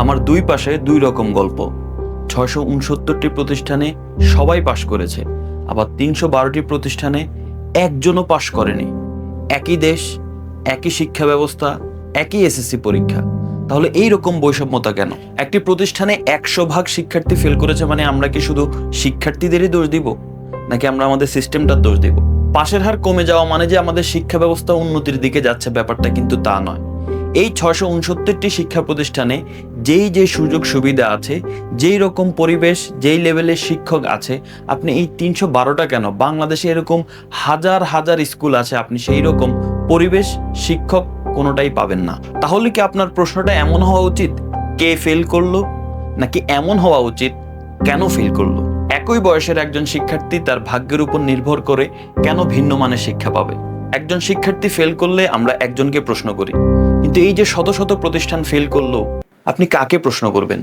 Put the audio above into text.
আমার দুই পাশে দুই রকম গল্প। 669টি প্রতিষ্ঠানে সবাই পাশ করেছে, আবার 312টি প্রতিষ্ঠানে একজনও পাশ করেনি। একই দেশ, একই শিক্ষা ব্যবস্থা, একই এসএসসি পরীক্ষা, তাহলে এই রকম বৈষম্যতা কেন? একটি প্রতিষ্ঠানে 100% শিক্ষার্থী ফেল করেছে মানে আমরা কি শুধু শিক্ষার্থীদেরই দোষ দিব, নাকি আমরা আমাদের সিস্টেমটার দোষ দিব? পাশের হার কমে যাওয়া মানে যে আমাদের শিক্ষা ব্যবস্থা উন্নতির দিকে যাচ্ছে, ব্যাপারটা কিন্তু তা নয়। এই 669টি শিক্ষা প্রতিষ্ঠানে যেই সুযোগ সুবিধা আছে, যেই রকম পরিবেশ, যেই লেভেলের শিক্ষক আছে, আপনি এই 312টা কেন? বাংলাদেশে এরকম হাজার হাজার স্কুল আছে, আপনি সেই রকম পরিবেশ, শিক্ষক কোনোটাই পাবেন না। তাহলে কি আপনার প্রশ্নটা এমন হওয়া উচিত, কে ফেল করলো, নাকি এমন হওয়া উচিত, কেন ফেল করলো? একই বয়সের একজন শিক্ষার্থী তার ভাগ্যের উপর নির্ভর করে কেন ভিন্ন মানের শিক্ষা পাবে? একজন শিক্ষার্থী ফেল করলে আমরা একজনকে প্রশ্ন করি, কিন্তু এই যে শত শত প্রতিষ্ঠান ফেল করলো, আপনি কাকে প্রশ্ন করবেন?